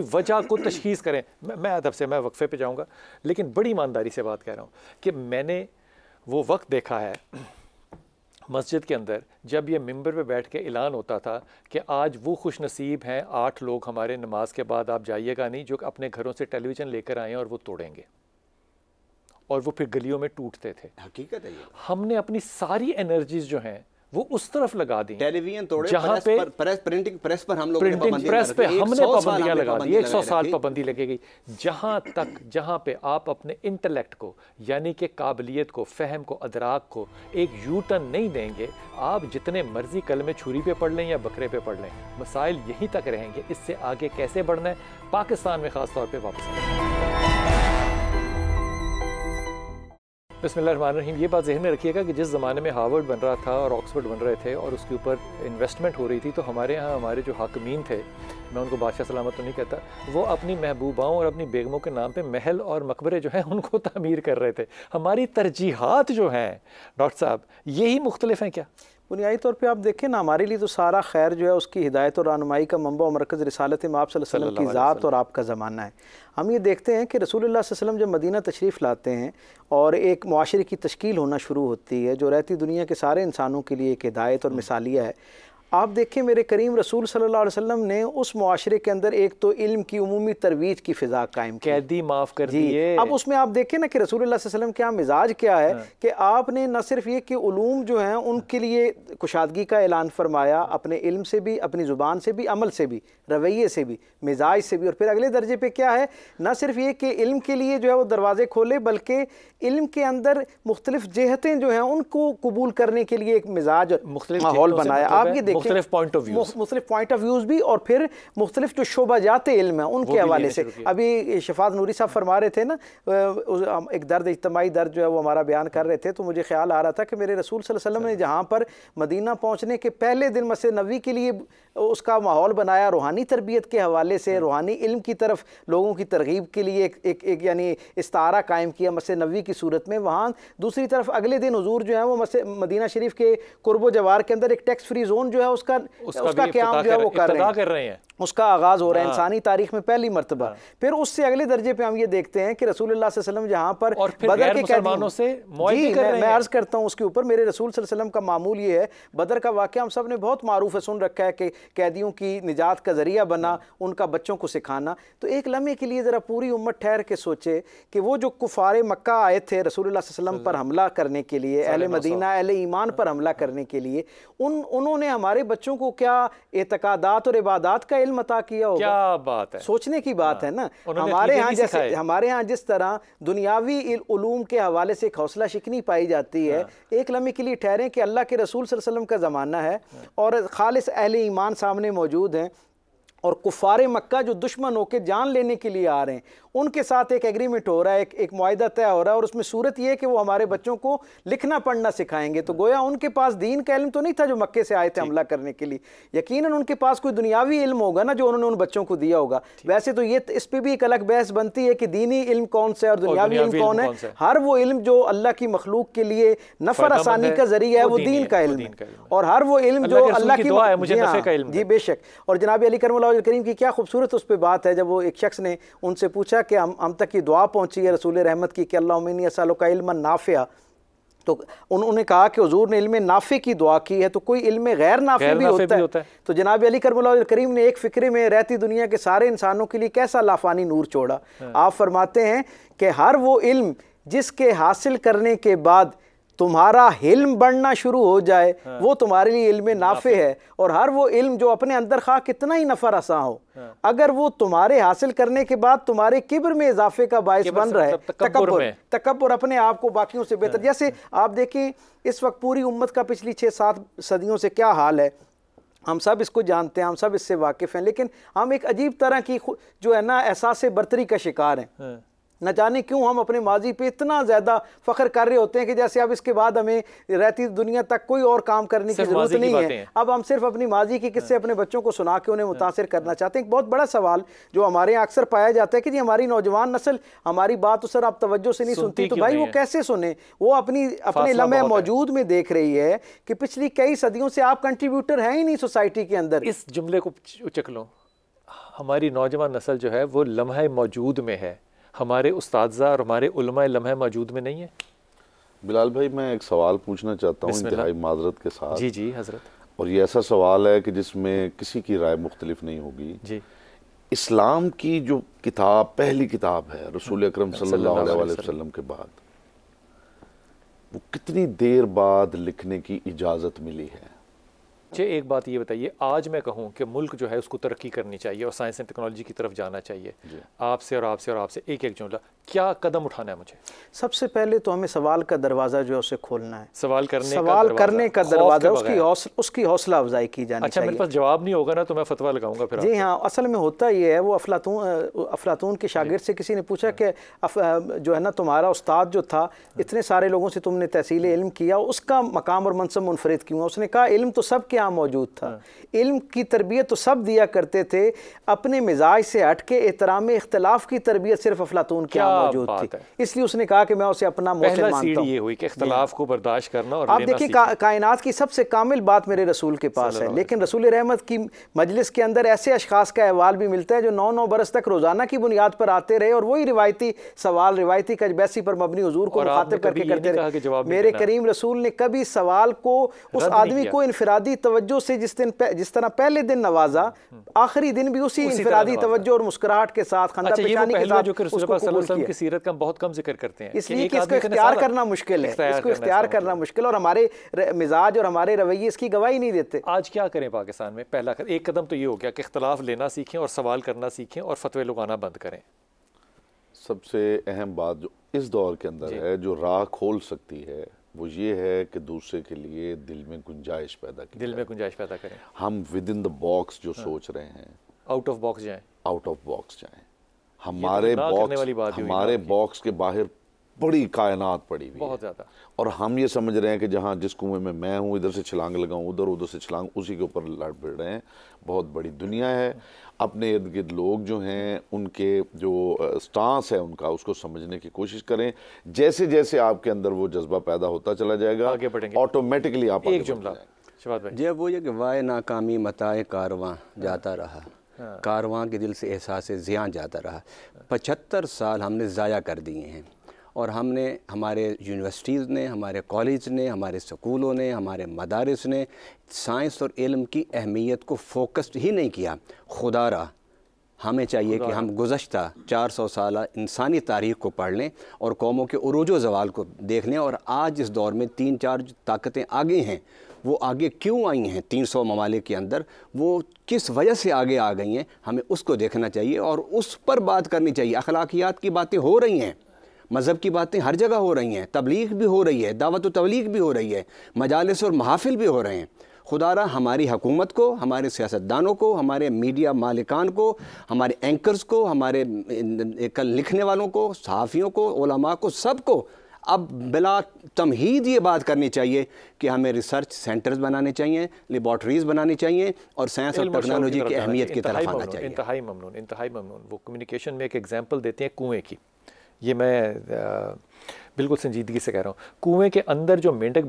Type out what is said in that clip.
वजह को तशखीस करें। मैं अदब से मैं वक्फे पे जाऊंगा, लेकिन बड़ी ईमानदारी से बात कह रहा हूँ कि मैंने वो वक्त देखा है मस्जिद के अंदर जब ये मिंबर पे बैठ के ऐलान होता था कि आज वो खुश नसीब हैं 8 लोग हमारे नमाज के बाद आप जाइएगा नहीं, जो अपने घरों से टेलीविज़न लेकर आए और वो तोड़ेंगे, और वो फिर गलियों में टूटते थे। हकीकत है ये। हमने अपनी सारी एनर्जीज जो हैं वो उस तरफ लगा दी, टेलीविजन तोड़े, जहाँ पे प्रिंटिंग प्रेस पर हम लोग प्रिंटिंग प्रेस पे हमने पाबंदियां लगा दी। 100 साल पाबंदी लगेगी। जहाँ पे आप अपने इंटेलेक्ट को, यानी कि काबिलियत को, फहम को, अदराक को एक यू टर्न नहीं देंगे, आप जितने मर्जी कलमे छुरी पे पढ़ लें या बकरे पे पढ़ लें, मसाइल यहीं तक रहेंगे। इससे आगे कैसे बढ़ना है, पाकिस्तान में ख़ास तौर पर वापस बिस्मिल्लाहिर्रहमानिर्रहीम। ये बात ज़हन में रखिएगा कि जिस ज़माने में हार्वर्ड बन रहा था और ऑक्सफोर्ड बन रहे थे और उसके ऊपर इन्वेस्टमेंट हो रही थी, तो हमारे यहाँ हमारे जो हाकिमीन थे, मैं उनको बादशाह सलामत तो नहीं कहता, वो अपनी महबूबाओं और अपनी बेगमों के नाम पे महल और मकबरे जो हैं उनको तामीर कर रहे थे। हमारी तरजीहात जो हैं डॉक्टर साहब यही मुख्तलिफ हैं क्या? बुनियादी तौर पे आप देखें ना, हमारे लिए तो सारा खैर जो है उसकी हिदायत और रहनुमाई का मंबा और मरकज़ रिसालत में आप सल्लल्लाहु अलैहि वसल्लम की ज़ात और आपका ज़माना है। हम ये देखते हैं कि रसूलुल्लाह सल्लल्लाहु अलैहि वसल्लम जब मदीना तशरीफ़ लाते हैं और एक मुआशरे की तश्कील होना शुरू होती है जो रहती दुनिया के सारे इंसानों के लिए एक हिदायत और मिसालिया है। आप देखें मेरे करीम रसूल सल्लल्लाहु अलैहि वसल्लम ने उस मुआशरे के अंदर एक तो इल्म की उमूमी तरवीज की फ़िज़ा कायम की। कैदी माफ़ कर दिए। अब उसमें आप देखें ना कि रसूलुल्लाह सल्लल्लाहु अलैहि वसल्लम क्या मिजाज क्या है कि आपने न सिर्फ ये कि उलूम जो हैं उनके लिए कुशादगी का ऐलान फरमाया, अपने इल्म से भी, अपनी ज़ुबान से भी, अमल से भी, रवैये से भी, मिजाज से भी, और फिर अगले दर्जे पे क्या है, न सिर्फ ये कि इल्म के लिए जो है वो दरवाज़े खोले, बल्कि इल्म के अंदर मुख्तलिफ जेहतें जो हैं उनको कबूल करने के लिए एक मिजाज माहौल बनाया। आप ये देखिए मुख्तलिफ पॉइंट ऑफ व्यूज़ भी, और फिर मुख्तलिफ जो शोबाजात इल्म है उनके हवाले से। अभी शफात नूरी साहब फरमा रहे थे ना, एक दर्द, इज्तिमाई दर्द जो है वो हमारा बयान कर रहे थे, तो मुझे ख्याल आ रहा था कि मेरे रसूल सल्लल्लाहु अलैहि वसल्लम ने जहाँ पर मदीना पहुँचने के पहले दिन मस्जिद नबवी के लिए उसका माहौल बनाया, रूहानी तरबियत के हवाले से, रूहानी इल्म की तरफ लोगों की तरगीब के लिए एक यानी इस्तारा कायम किया मस्जिद नबवी की सूरत में। वहाँ दूसरी तरफ अगले दिन हुजूर जो है वो मदीना शरीफ के कुर्बो जवार के अंदर एक टैक्स फ्री जोन जो है उसका क़याम जो है वो कर रहे हैं, उसका आगाज़ हो रहा है इंसानी तारीख में पहली मरतबा। फिर उससे अगले दर्जे पे हम ये देखते हैं कि रसूलुल्लाह सल्लल्लाहु अलैहि वसल्लम जहाँ पर बदर के कैदियों से मैं अर्ज़ करता हूँ उसके ऊपर, मेरे रसूल सल्लल्लाहु अलैहि वसल्लम का मामूल ये है, बदर का वाक़या हम सब ने बहुत मारूफ है, सुन रखा है कि कैदियों की निजात का ज़रिया बना उनका बच्चों को सिखाना। तो एक लम्हे के लिए ज़रा पूरी उम्मत ठहर के सोचे कि वो जो कुफ़ारे मक्का आए थे रसूलुल्लाह सल्लल्लाहु अलैहि वसल्लम पर हमला करने के लिए, अहले मदीना, अहले ईमान पर हमला करने के लिए, उन्होंने हमारे बच्चों को क्या एतकादात और इबादात का इल्म अता किया होगा? क्या बात है, सोचने की बात है ना। हमारे यहाँ जिस तरह दुनियावी उलूम के हवाले से एक हौसला शिकनी पाई जाती है, एक लम्हे के लिए ठहरें कि अल्लाह के रसूल सल्लल्लाहु अलैहि वसल्लम का ज़माना है और खालिस अहले ईमान सामने मौजूद हैं, और कुफ़ारे मक्का जो दुश्मन होकर जान लेने के लिए आ रहे हैं उनके साथ एक एग्रीमेंट हो रहा है, एक मुआहिदा तय हो रहा है, और उसमें सूरत ये है कि वो हमारे बच्चों को लिखना पढ़ना सिखाएंगे। तो गोया उनके पास दीन का इल्म तो नहीं था जो मक्के से आए थे हमला करने के लिए, यकीनन उनके पास कोई दुनियावी इल्म होगा ना जो उन्होंने उन बच्चों को दिया होगा। वैसे तो ये इस पर भी एक अलग बहस बनती है कि दीनी इल्म कौन सा है और दुनियावी इल्म कौन है। हर वो इल्म जो अल्लाह की मखलूक के लिए नफ़र आसानी का जरिया है वो दीन का इल्म है, और हर वो इल्म जो अल्लाह की, जी बेशक। और जनाब अली करमुल्लाह करीम की क्या खूबसूरत उस पर बात है, जब वो एक शख्स ने उनसे पूछा कि हम तक ये दुआ पहुंची है रसूल रहमत की कि अल्लाहुम्मा इन्नी अस्अलुका इल्मन नाफ़िआ, तो उन्होंने कहा कि हुजूर ने इल्म नाफ़े की दुआ की है, तो कोई इल्म गैर नाफ़े भी होता है। तो जनाब अली करमुल्लाह करीम ने एक फ़िक्रे में रहती दुनिया के सारे इंसानों के लिए कैसा लाफानी नूर छोड़ा। आप फरमाते हैं कि हर वो इल्म जिसके हासिल करने के बाद तुम्हारा हिल्म बढ़ना शुरू हो जाए वो तुम्हारे लिए इल्म नाफ़े है, और हर वो इल्म जो अपने अंदर खा कितना ही नफ़र आसा हो, अगर वो तुम्हारे हासिल करने के बाद तुम्हारे किब्र में इजाफे का बायस बन रहा है, तकब्बुर, अपने आप को बाकियों से बेहतर। जैसे आप देखें इस वक्त पूरी उम्मत का पिछली 6-7 सदियों से क्या हाल है, हम सब इसको जानते हैं, हम सब इससे वाकिफ़ हैं, लेकिन हम एक अजीब तरह की जो है ना एहसास बर्तरी का शिकार हैं। न जाने क्यों हम अपने माजी पे इतना ज़्यादा फ़ख्र कर रहे होते हैं कि जैसे अब इसके बाद हमें रहती दुनिया तक कोई और काम करने की ज़रूरत नहीं है, अब हम सिर्फ अपनी माजी की किस्से अपने बच्चों को सुना के उन्हें मुतासिर करना चाहते हैं। एक बहुत बड़ा सवाल जो हमारे यहाँ अक्सर पाया जाता है कि जी हमारी नौजवान नस्ल हमारी बात तो सर आप तवज्जो से नहीं सुनती, तो भाई वो कैसे सुने? वो अपने लम्हे मौजूद में देख रही है कि पिछली कई सदियों से आप कंट्रीब्यूटर हैं ही नहीं सोसाइटी के अंदर। इस जुमले को उचक लो, हमारी नौजवान नस्ल जो है वो लम्हा मौजूद में है, हमारे उस्तादज़ा और हमारे उलमा लम्हा मौजूद में नहीं है। बिलाल भाई, मैं एक सवाल पूछना चाहता हूँ इंतहाई माजरत के साथ। जी जी हज़रत। और ये ऐसा सवाल है कि जिसमें किसी की राय मुख्तलिफ नहीं होगी। जी। इस्लाम की जो किताब, पहली किताब है रसूल अकरम सल्लल्लाहु अलैहि वसल्लम के बाद, वो कितनी देर बाद लिखने की इजाज़त मिली है? मुझे एक बात ये बताइए, आज मैं कहूँ कि मुल्क जो है उसको तरक्की करनी चाहिए और साइंस एंड टेक्नोलॉजी की तरफ जाना चाहिए, आपसे और आपसे और आपसे एक एक जुमला, क्या कदम उठाना है मुझे? सबसे पहले तो हमें सवाल का दरवाज़ा जो है उसे खोलना है। सवाल करने का दरवाज़ा उसकी हौसला अफजाई की जानी चाहिए। अच्छा, मेरे पास जवाब नहीं होगा ना तो मैं फतवा लगाऊंगा फिर? जी हाँ, असल में होता ये है, वो अफलातून के शागिर्द से किसी ने पूछा कि जो है ना, तुम्हारा उस्ताद जो था, इतने सारे लोगों से तुमने तहसील इल्म किया, उसका मकाम और मनसब मुनफरिद क्यों है? उसने कहा इल्म तो सब के यहाँ मौजूद था, इल्म की तरबियत तो सब दिया करते थे, अपने मिजाज से हट के एहतराम इख्तलाफ की तरबियत सिर्फ अफलातून के यहाँ मौजूद थी। इसलिए उसने कहा कि मैं उसे अपना मोहसिन मानता हूँ। ये हुई कि इख्तलाफ को बर्दाश्त करना। और आप देखिए, कायनात की सबसे कामिल बात मेरे रसूल के पास है, लेकिन रसूल रहमत की मजलिस के अंदर ऐसे अशखास का अहवाल भी मिलता है जो 9-9 बरस तक रोजाना की बुनियाद पर आते रहे और वही रिवायती सवाल, रिवायती कजबैसी पर मबनी हुजूर को मुखातिब करके करते रहे। मेरे करीम रसूल ने कभी सवाल को, उस आदमी को इनफरादी तवज्जो से जिस तरह पहले दिन नवाजा, आखिरी दिन भी उसी इनफरादी तवज्जो और मुस्कुराहट के साथ, खंदा पेशानी के साथ उसको कबूल किया। की सीरत का बहुत कम जिक्र करते हैं, इसलिए कि इसको इख्तियार करना मुश्किल है, इसको इख्तियार करना मुश्किल, और हमारे मिजाज और हमारे रवैये इसकी गवाही नहीं देते। आज क्या करें पाकिस्तान में? पहला एक कदम तो ये हो गया कि इख्तलाफ लेना सीखें और सवाल करना सीखें और फतवे लगाना बंद करें। सबसे अहम बात जो इस दौर के अंदर है, जो राह खोल सकती है, वो ये है कि दूसरे के लिए दिल में गुंजाइश पैदा करें। हम विद इन द बॉक्स जो सोच रहे हैं, आउट ऑफ बॉक्स जाएं। हमारे बॉक्स के बाहर बड़ी कायनात पड़ी हुई बहुत ज़्यादा, और हम ये समझ रहे हैं कि जहाँ जिस कुएं में मैं हूँ, इधर से छलांग लगाऊँ, उधर से छलांग, उसी के ऊपर लड़ भिड़ रहे हैं। बहुत बड़ी दुनिया है। अपने इर्द गिर्द लोग जो हैं, उनके जो स्टांस है उनका, उसको समझने की कोशिश करें। जैसे जैसे आपके अंदर वो जज्बा पैदा होता चला जाएगा, आगे बढ़ेंगे, ऑटोमेटिकली आप एक जुमला शबाद भाई। जब वो ये कि वाय नाकामी मताए कारवां जाता रहा, कारवां के दिल से एहसास ज़ियां जाता रहा। 75 साल हमने ज़ाया कर दिए हैं, और हमने, हमारे यूनिवर्सिटीज़ ने, हमारे कॉलेज ने, हमारे स्कूलों ने, हमारे मदारिस ने साइंस और इल्म की अहमियत को फोकस्ड ही नहीं किया। खुदारा हमें चाहिए कि हम गुज़श्ता 400 साल इंसानी तारीख़ को पढ़ लें और कौमों के उरूज ज़वाल को देख लें, और आज इस दौर में 3-4 ताकतें आगे हैं, वो आगे क्यों आई हैं 300 ममालिक के अंदर, वो किस वजह से आगे आ गई हैं, हमें उसको देखना चाहिए और उस पर बात करनी चाहिए। अखलाकियात की बातें हो रही हैं, मज़हब की बातें हर जगह हो रही हैं, तबलीग भी हो रही है, दावत व तबलीग भी हो रही है, मजालिस और महफिल भी हो रहे हैं। खुदारा हमारी हुकूमत को, हमारे सियासतदानों को, हमारे मीडिया मालिकान को, हमारे एंकर्स को, हमारे कल लिखने वालों को, सहाफ़ियों को, उलमा को, सबको अब बिला तमहीद ये बात करनी चाहिए कि हमें रिसर्च सेंटर्स बनाने चाहिए, लेबॉर्ट्रीज़ बनानी चाहिए और साइंस और टेक्नोलॉजी की अहमियत की तरफ आना चाहिए। इंतहाई ममनून। वो कम्युनिकेशन में एक एग्जाम्पल देते हैं कुएँ की, ये मैं बिल्कुल संजीदगी से कह रहा हूँ। कुएँ के अंदर जो मेंढक